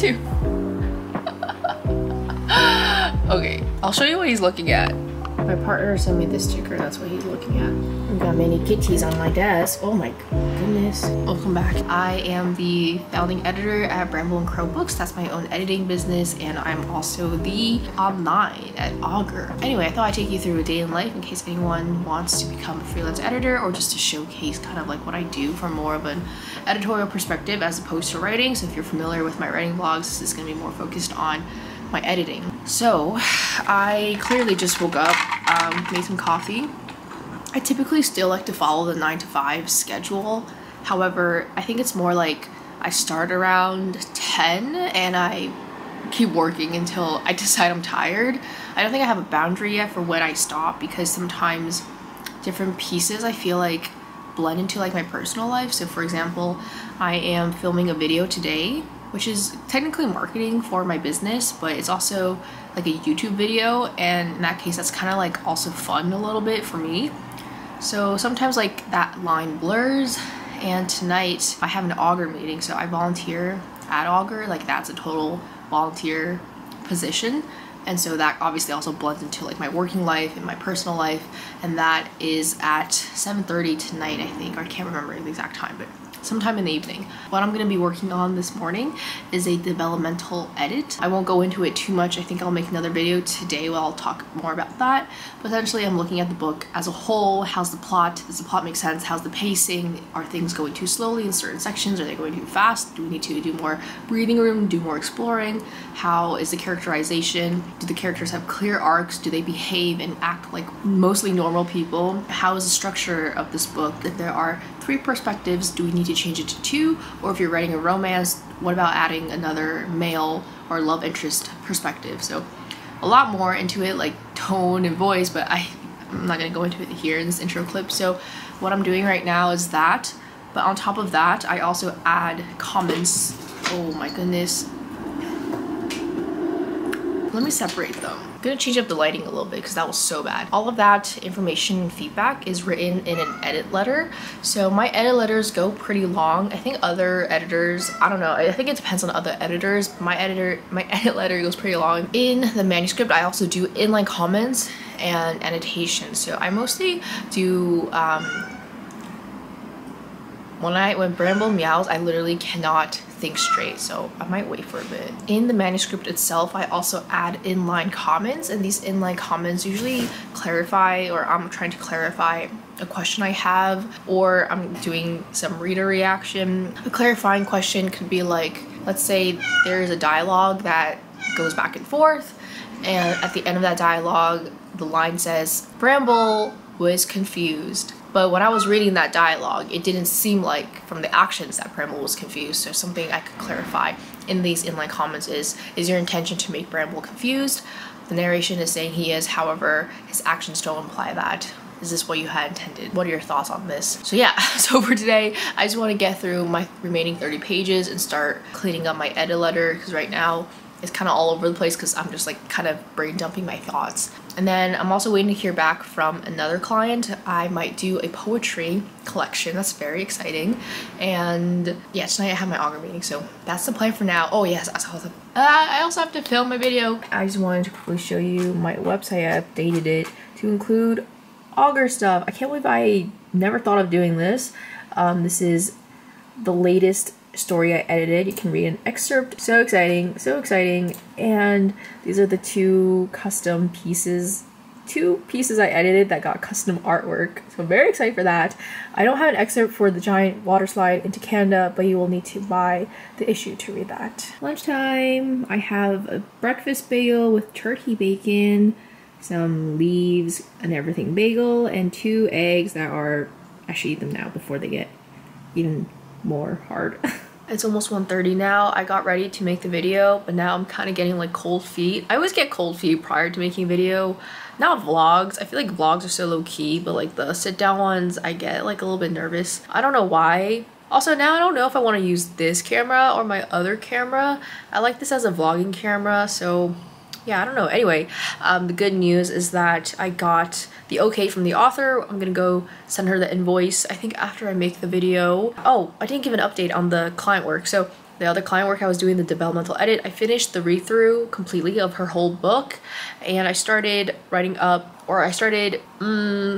too. Okay, I'll show you what he's looking at. My partner sent me this sticker, that's what he's looking at. I've got many kitties on my desk. Oh my goodness. Welcome back. I am the founding editor at Bramble & Crow Books. That's my own editing business, and I'm also the online at Augur. Anyway, I thought I'd take you through a day in life in case anyone wants to become a freelance editor, or just to showcase kind of like what I do from more of an editorial perspective as opposed to writing. So if you're familiar with my writing blogs, this is going to be more focused on my editing. So I clearly just woke up, made some coffee. I typically still like to follow the 9 to 5 schedule. However, I think it's more like I start around 10 and I keep working until I decide I'm tired. I don't think I have a boundary yet for when I stop, because sometimes different pieces I feel like blend into like my personal life. So for example, I am filming a video today, which is technically marketing for my business, but it's also like a YouTube video, and in that case that's kind of like also fun a little bit for me. So sometimes like that line blurs, and tonight I have an Augur meeting, so I volunteer at Augur, like that's a total volunteer position, and so that obviously also blends into like my working life and my personal life, and that is at 7:30 tonight, I think, or I can't remember the exact time, but sometime in the evening. What I'm going to be working on this morning is a developmental edit. I won't go into it too much. I think I'll make another video today where I'll talk more about that. But essentially I'm looking at the book as a whole. How's the plot? Does the plot make sense? How's the pacing? Are things going too slowly in certain sections? Are they going too fast? Do we need to do more breathing room, do more exploring? How is the characterization? Do the characters have clear arcs? Do they behave and act like mostly normal people? How is the structure of this book? If there are 3 perspectives, do we need to change it to 2? Or if you're writing a romance, what about adding another male or love interest perspective? So a lot more into it, like tone and voice, but I'm not gonna go into it here in this intro clip. So what I'm doing right now is that, but on top of that, I also add comments. Oh my goodness. Let me separate them. I'm gonna change up the lighting a little bit because that was so bad. All of that information and feedback is written in an edit letter. So my edit letters go pretty long. I think other editors, I don't know, I think it depends on other editors. My edit letter goes pretty long. In the manuscript, I also do inline comments and annotations. So I mostly do, when Bramble meows, I literally cannot think straight, so I might wait for a bit. In the manuscript itself, I also add inline comments, and these inline comments usually clarify, or I'm trying to clarify a question I have, or I'm doing some reader reaction. A clarifying question could be like, let's say there's a dialogue that goes back and forth, and at the end of that dialogue, the line says, Bramble was confused. But when I was reading that dialogue, it didn't seem like from the actions that Bramble was confused. So something I could clarify in these inline comments is your intention to make Bramble confused? The narration is saying he is, however, his actions don't imply that. Is this what you had intended? What are your thoughts on this? So yeah, so for today, I just want to get through my remaining 30 pages and start cleaning up my edit letter, because right now it's kind of all over the place because I'm just like kind of brain dumping my thoughts. And then I'm also waiting to hear back from another client. I might do a poetry collection. That's very exciting. And yeah, tonight I have my Augur meeting, so that's the plan for now. Oh yes, I also have to film my video. I just wanted to quickly show you my website. I updated it to include Augur stuff. I can't believe I never thought of doing this. This is the latest story I edited. You can read an excerpt. So exciting, so exciting. And these are the two pieces I edited that got custom artwork. So I'm very excited for that. I don't have an excerpt for the giant water slide into Canada, but you will need to buy the issue to read that. Lunchtime, I have a breakfast bagel with turkey bacon, some leaves and everything bagel, and 2 eggs that are, I should eat them now before they get even more hard. It's almost 1:30 now. I got ready to make the video, but now I'm kind of getting like cold feet. I always get cold feet prior to making a video. Not vlogs. I feel like vlogs are so low-key, but like the sit-down ones, I get like a little bit nervous. I don't know why. Also, now I don't know if I want to use this camera or my other camera. I like this as a vlogging camera, so yeah, I don't know. Anyway, the good news is that I got the okay from the author. I'm gonna go send her the invoice, I think after I make the video. Oh, I didn't give an update on the client work. So the other client work I was doing, the developmental edit, I finished the read-through completely of her whole book, and I started writing up, or I started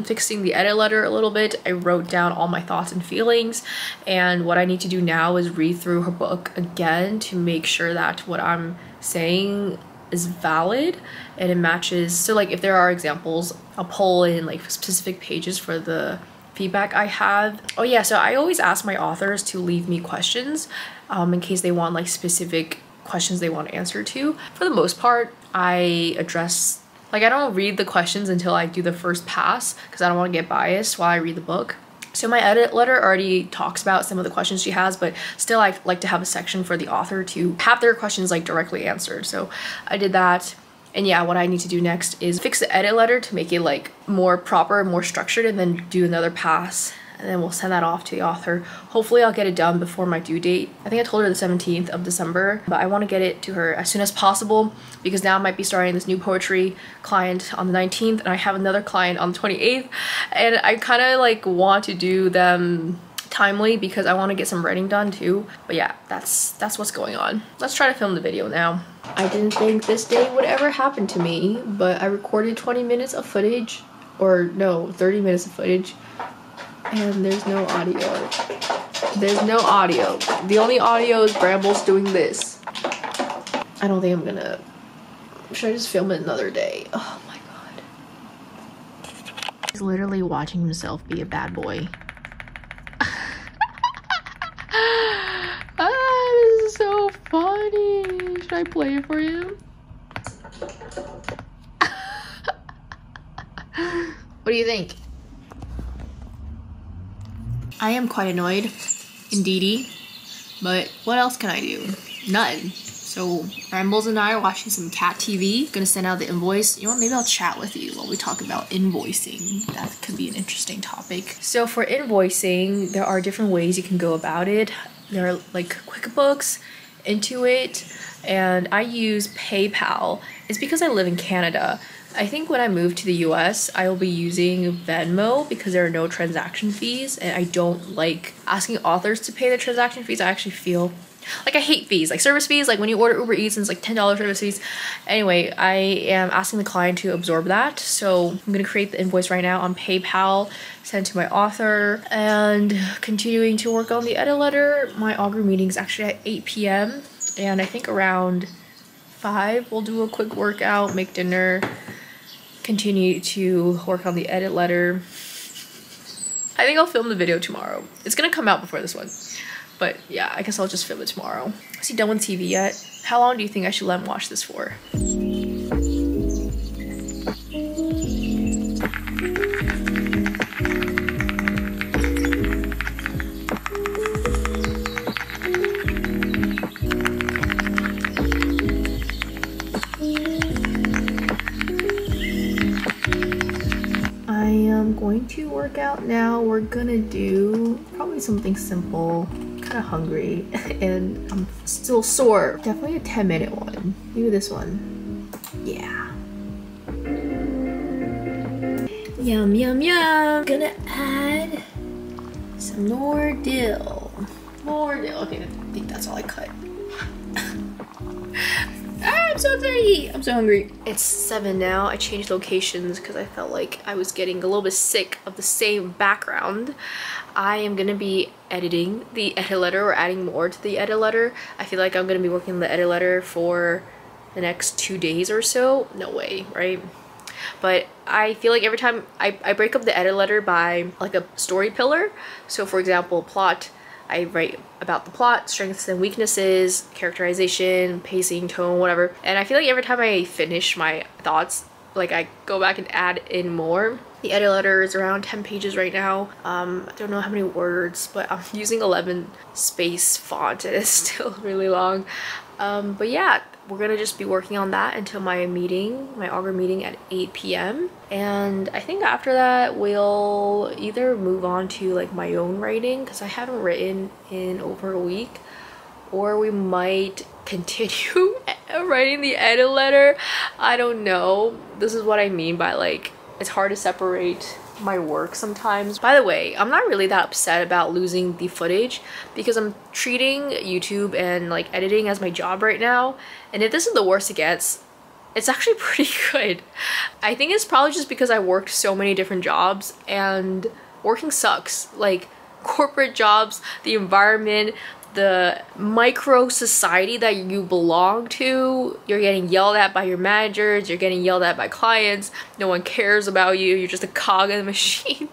fixing the edit letter a little bit. I wrote down all my thoughts and feelings, and what I need to do now is read through her book again to make sure that what I'm saying is valid and it matches. So like if there are examples, I'll pull in like specific pages for the feedback I have. Oh yeah, so I always ask my authors to leave me questions in case they want like specific questions they want to answer to. For the most part, I address, like I don't read the questions until I do the first pass because I don't want to get biased while I read the book. So my edit letter already talks about some of the questions she has, but still I like to have a section for the author to have their questions like directly answered. So I did that. And yeah, what I need to do next is fix the edit letter to make it like more proper, more structured, and then do another pass. And then we'll send that off to the author. Hopefully I'll get it done before my due date. I think I told her the 17th of December, but I want to get it to her as soon as possible because now I might be starting this new poetry client on the 19th and I have another client on the 28th. And I kind of like want to do them timely because I want to get some writing done too. But yeah, that's what's going on. Let's try to film the video now. I didn't think this day would ever happen to me, but I recorded 20 minutes of footage, or no, 30 minutes of footage, and there's no audio. There's no audio. The only audio is Brambles doing this. I don't think I'm gonna... Should I just film it another day? Oh my god. He's literally watching himself be a bad boy. This is so funny. Should I play it for you? What do you think? I am quite annoyed, indeedy, but what else can I do? Nothing. So Brambles and I are watching some cat TV. Gonna send out the invoice. You know what, maybe I'll chat with you while we talk about invoicing. That could be an interesting topic. So for invoicing, there are different ways you can go about it. There are like QuickBooks, Intuit, and I use PayPal. It's because I live in Canada. I think when I move to the US, I will be using Venmo because there are no transaction fees, and I don't like asking authors to pay the transaction fees. I actually feel like I hate fees, like service fees, like when you order Uber Eats and it's like $10 service fees. Anyway, I am asking the client to absorb that. So I'm gonna create the invoice right now on PayPal, send it to my author, and continuing to work on the edit letter. My augur meeting is actually at 8 p.m. and I think around 5 we'll do a quick workout, make dinner, continue to work on the edit letter. I think I'll film the video tomorrow. It's gonna come out before this one. But yeah, I guess I'll just film it tomorrow. Is he done with TV yet? How long do you think I should let him watch this for? I am going to work out now. We're gonna do probably something simple. Kind of hungry and I'm still sore. Definitely a 10-minute one. Maybe this one. Yeah. Yum, yum, yum. Gonna add some more dill. More dill. Okay, I think that's all I cut. I'm so excited. I'm so hungry. It's 7 now. I changed locations because I felt like I was getting a little bit sick of the same background. I am gonna be editing the edit letter, or adding more to the edit letter. I feel like I'm gonna be working on the edit letter for the next 2 days or so. No way, right? But I feel like every time I break up the edit letter by like a story pillar. So for example, plot, I write about the plot, strengths and weaknesses, characterization, pacing, tone, whatever. And I feel like every time I finish my thoughts, like I go back and add in more. The edit letter is around 10 pages right now. I don't know how many words, but I'm using 11 space font and it's still really long. But yeah, we're gonna just be working on that until my meeting, my augur meeting at 8 p.m. And I think after that we'll either move on to like my own writing because I haven't written in over a week, or we might continue writing the edit letter. I don't know. This is what I mean by like it's hard to separate my work sometimes. By the way, I'm not really that upset about losing the footage because I'm treating YouTube and like editing as my job right now. And if this is the worst it gets, it's actually pretty good. I think it's probably just because I worked so many different jobs and working sucks. Like corporate jobs, the environment, the micro society that you belong to, you're getting yelled at by your managers, you're getting yelled at by clients, no one cares about you, you're just a cog in the machine.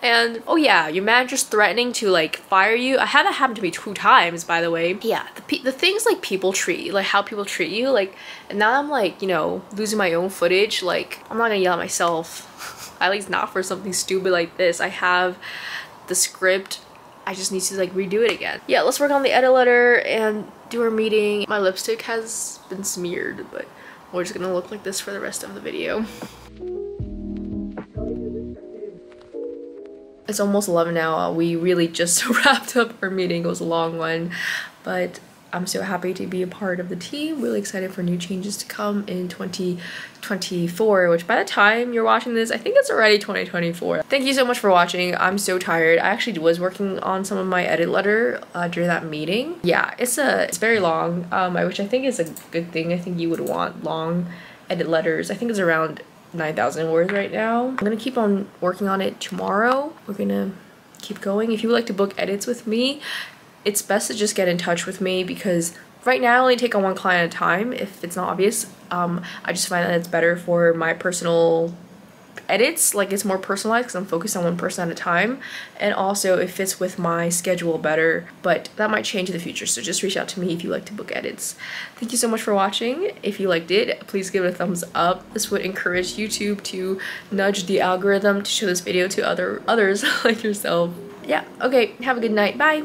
And oh yeah, your manager's threatening to like fire you. I had that happen to me 2 times, by the way. Yeah, the things like people treat you, like how people treat you, like, and now I'm like, you know, losing my own footage. Like, I'm not gonna yell at myself, at least not for something stupid like this. I have the script, I just need to like redo it again. Yeah, let's work on the edit letter and do our meeting. My lipstick has been smeared, but we're just gonna look like this for the rest of the video. It's almost 11 now. We really just wrapped up our meeting. It was a long one, but I'm so happy to be a part of the team. Really excited for new changes to come in 2024, which by the time you're watching this, I think it's already 2024. Thank you so much for watching. I'm so tired. I actually was working on some of my edit letter during that meeting. Yeah, it's very long, which I think is a good thing. I think you would want long edit letters. I think it's around 9,000 words right now. I'm gonna keep on working on it tomorrow. We're gonna keep going. If you would like to book edits with me, it's best to just get in touch with me because right now I only take on 1 client at a time if it's not obvious. I just find that it's better for my personal edits, like it's more personalized because I'm focused on 1 person at a time, and also it fits with my schedule better, but that might change in the future, so just reach out to me if you like to book edits. Thank you so much for watching. If you liked it, please give it a thumbs up. This would encourage YouTube to nudge the algorithm to show this video to others like yourself. Yeah, okay, have a good night, bye.